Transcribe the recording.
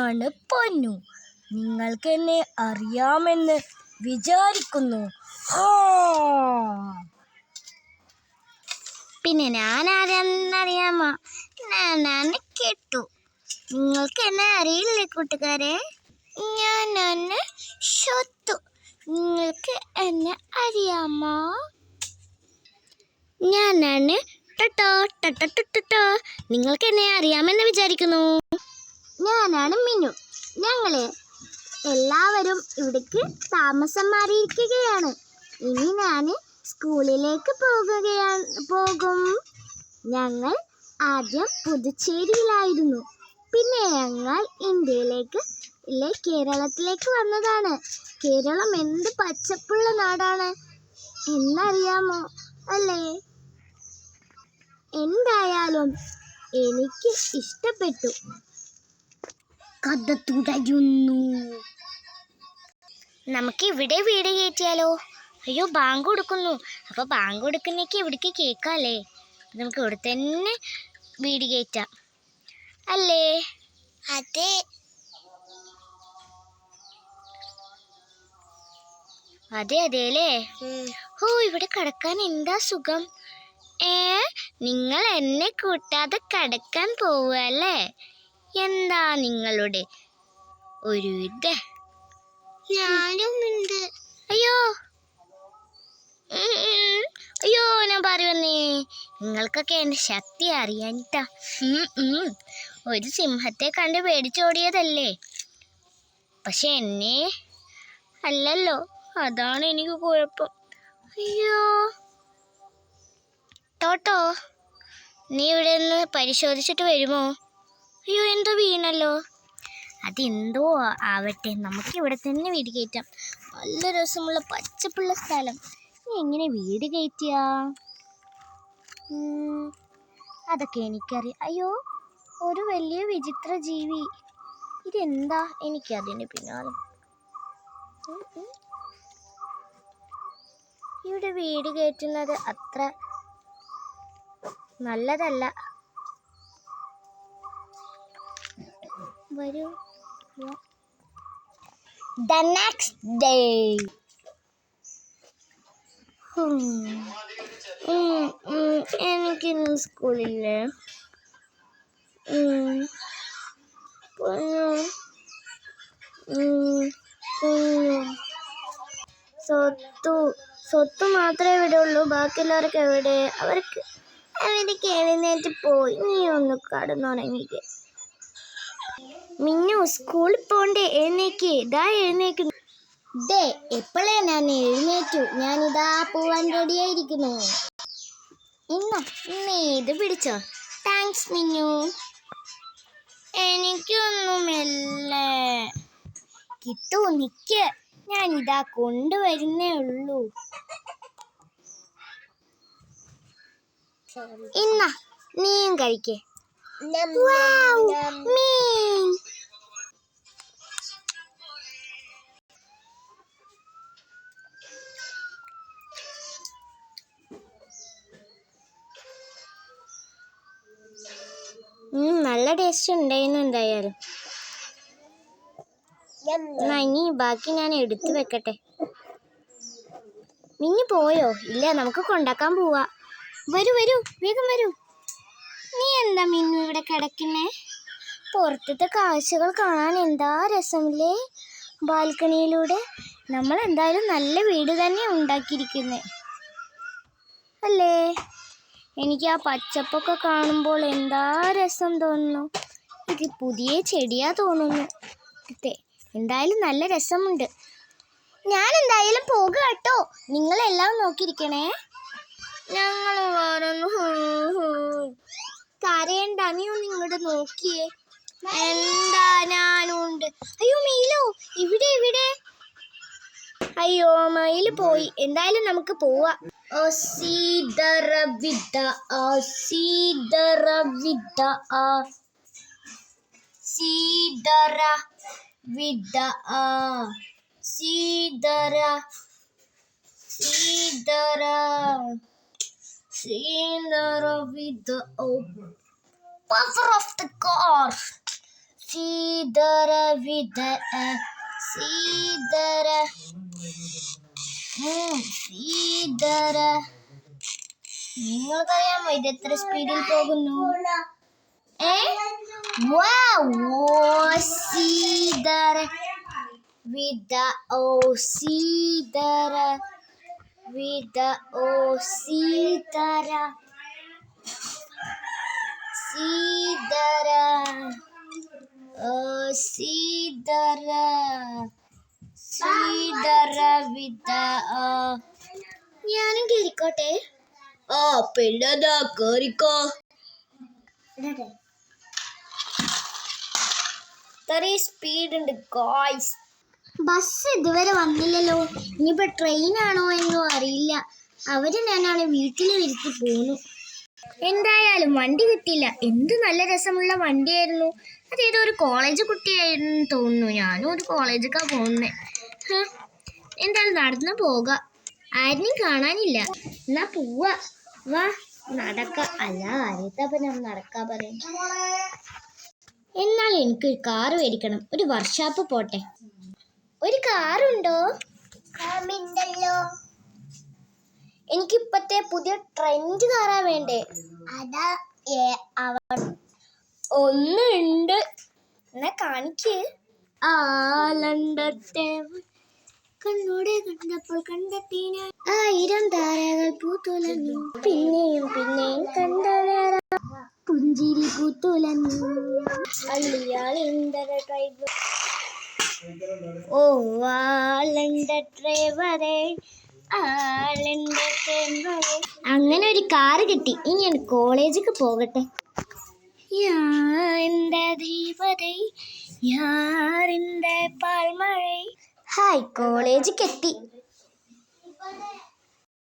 ഞാനാണ് പൊന്നു. നിങ്ങൾക്ക് എന്നെ അറിയാമെന്ന് വിചാരിക്കുന്നു. പിന്നെ ഞാൻ ആരാന്നറിയാമോ? ഞാനാണ് കേട്ടു. നിങ്ങൾക്ക് എന്നെ അറിയില്ലേ കൂട്ടുകാരെ? ഞാനാണ് ഷോത്തു. നിങ്ങൾക്ക് എന്നെ അറിയാമോ? ഞാനാണ് ടട്ടോ ടട്ടോ ടട്ടോ. നിങ്ങൾക്ക് എന്നെ അറിയാമെന്ന് വിചാരിക്കുന്നു. ഞാനാണ് മിനു. ഞങ്ങള് എല്ലാവരും ഇവിടേക്ക് താമസം മാറിയിരിക്കുകയാണ്. ഇനി ഞാൻ സ്കൂളിലേക്ക് പോകും. ഞങ്ങൾ ആദ്യം പുതുച്ചേരിയിലായിരുന്നു. പിന്നെ ഞങ്ങൾ കേരളത്തിലേക്ക് വന്നതാണ്. കേരളം എന്ത് പച്ചപ്പുള്ള നാടാണ് എന്നറിയാമോ അല്ലേ? എന്തായാലും എനിക്ക് ഇഷ്ടപ്പെട്ടു. കഥ തുടരുന്നു. നമുക്ക് ഇവിടെ വീട് കയറ്റിയാലോ? അയ്യോ, ബാങ്ക് കൊടുക്കുന്നു. അപ്പോൾ ബാങ്ക് കൊടുക്കുന്നേക്ക് ഇവിടേക്ക് കേൾക്കാമല്ലേ? നമുക്ക് ഇവിടെ തന്നെ വീട് കയറ്റാം അല്ലേ? അതെ. അല്ലേ? ഇവിടെ കിടക്കാൻ എന്താ സുഖം. നിങ്ങൾ എന്നെ കൂട്ടാതെ കിടക്കാൻ പോവല്ലേ? എന്താ നിങ്ങളുടെ ഒരു ഇത്? ഞാനും ഉണ്ട്. അയ്യോ, ഞാൻ പറയുന്നേ, നിങ്ങൾക്കൊക്കെ എൻ്റെ ശക്തി അറിയാനിട്ടാ. ഒരു സിംഹത്തെ കണ്ട് പേടിച്ചോടിയതല്ലേ? പക്ഷെ എന്നെ അല്ലല്ലോ. അതാണ് എനിക്ക് കുഴപ്പം. അയ്യോ ടോട്ടോ, നീ ഇവിടെ നിന്ന് പരിശോധിച്ചിട്ട് വരുമോ? അയ്യോ, എന്തോ വീണല്ലോ. അതെന്തോ ആവട്ടെ, നമുക്കിവിടെ തന്നെ വീട് കയറ്റാം. നല്ല രസമുള്ള പച്ചപ്പുള്ള സ്ഥലം. നീ എങ്ങനെ വീട് കയറ്റിയ? അതൊക്കെ എനിക്കറിയാം. അയ്യോ, ഒരു വലിയ വിചിത്ര ജീവി. ഇതെന്താ? എനിക്കതിന് പിന്നാലെ. ഇവിടെ വീട് കയറ്റുന്നത് അത്ര നല്ലതല്ല. വരൂ. The next day. എനിക്കിന്ന് സ്കൂളില്ലേ? സ്വത്ത് മാത്രമേ ഇവിടെ ഉള്ളൂ. ബാക്കിയുള്ളവർക്ക് എവിടെ? അവർക്ക് എഴുന്നേറ്റ് പോയി. നീ ഒന്ന് കടന്നുറങ്ങിക്ക്. മിന്നു, സ്കൂളിൽ പോണ്ടേ? എഴുന്നേക്ക്. എഴുന്നേക്കുന്നു. എപ്പോഴേ ഞാൻ എഴുന്നേറ്റു. ഞാനിതാ പോവാൻ റെഡിയായിരിക്കുന്നു. നീ ഇത് പിടിച്ചോ. താങ്ക്സ് മിന്നു. എനിക്കൊന്നുമില്ല. കിട്ടു, നിക്ക്. ഞാനിതാ കൊണ്ടുവരുന്നേ ഉള്ളൂ. നീയും കഴിക്കേ. മീൻ. നല്ല ടേസ്റ്റ് ഉണ്ടായിരുന്നു. എന്തായാലും ഇനി ബാക്കി ഞാൻ എടുത്തു വെക്കട്ടെ. മിന്നു പോയോ? ഇല്ല, നമുക്ക് കൊണ്ടാക്കാൻ പോവാ. വരൂ, വേഗം വരൂ. നീ എന്താ മിന്നു ഇവിടെ കിടക്കുന്നേ? പുറത്തത്തെ കാഴ്ചകൾ കാണാൻ എന്താ രസമില്ലേ? ബാൽക്കണിയിലൂടെ. നമ്മൾ എന്തായാലും നല്ല വീട് തന്നെ ഉണ്ടാക്കിയിരിക്കുന്നേ അല്ലേ? എനിക്ക് ആ പച്ചപ്പൊക്കെ കാണുമ്പോൾ എന്താ രസം തോന്നുന്നു. ഇത് പുതിയ ചെടിയാ തോന്നുന്നു. എന്തായാലും നല്ല രസമുണ്ട്. ഞാൻ എന്തായാലും പോകുക കേട്ടോ. നിങ്ങളെല്ലാം നോക്കിയിരിക്കണേ. ഞങ്ങൾ വരുന്നു. കരയണ്ട, നീ ഒന്ന് ഇങ്ങോട്ട് നോക്കിയേ. എന്താ? ഞാനുണ്ട്. അയ്യോ മയിലോ, ഇവിടെ. അയ്യോ, മയില് പോയി. എന്തായാലും നമുക്ക് പോവാ. Power of the car. സീതര വിധ സീതര സീതര. നിങ്ങൾക്കറിയാമോ ഇത് എത്ര സ്പീഡിൽ പോകുന്നു? സീതര വിധ ഓ സീതര വിധ ഓ സീതര സീതര ഓ സീതര സീതര വിധ. ഞാനും കേറിക്കോട്ടെ? പിള്ളേതാ കേറിക്കോ. ഇത്രയും സ്പീഡ് ഉണ്ട് ഗോയ്സ്. ബസ് ഇതുവരെ വന്നില്ലല്ലോ. ഇനിയിപ്പോ ട്രെയിനാണോ എന്നും അറിയില്ല. അവര് ഞാനാണ് വീട്ടിൽ വരുത്തി പോന്നു. എന്തായാലും വണ്ടി കിട്ടിയില്ല. എന്ത് നല്ല രസമുള്ള വണ്ടിയായിരുന്നു. അതേതോ ഒരു കോളേജ് കുട്ടിയായിരുന്നു തോന്നുന്നു. ഞാനും ഒരു കോളേജൊക്കെ പോകുന്നേ. എന്തായാലും നടന്നു പോക. ആരെയും കാണാനില്ല. എന്നാ പോവാ. വാ നടക്ക. അല്ല ആരെത്താപ്പ ഞാൻ നടക്കാ പറയും. എന്നാൽ എനിക്കൊരു കാറ് മേടിക്കണം. ഒരു വർക്ക്ഷോപ്പ് പോട്ടെ. ഒരു കാറുണ്ടോ? എനിക്കിപ്പത്തെ പുതിയ ട്രെൻഡ് കാറാ വേണ്ടേ? അതാ ഒന്നുണ്ട്. എന്നാ കാണിക്ക്. കണ്ണോടെ കണ്ടപ്പോൾ കണ്ടെത്തി ഞാൻ 1000 താരകൾ പൂത്തുലഞ്ഞു. പിന്നെയും പിന്നെയും കണ്ട പുഞ്ചിരി പൂത്തുലഞ്ഞു. ഓ ഡ്രൈവറെ അങ്ങനെ ഒരു കാറ് കിട്ടി. ഇനി ഞാൻ കോളേജിലേക്ക് പോകട്ടെ. ഹായ് കോളേജിലേക്ക് എത്തി.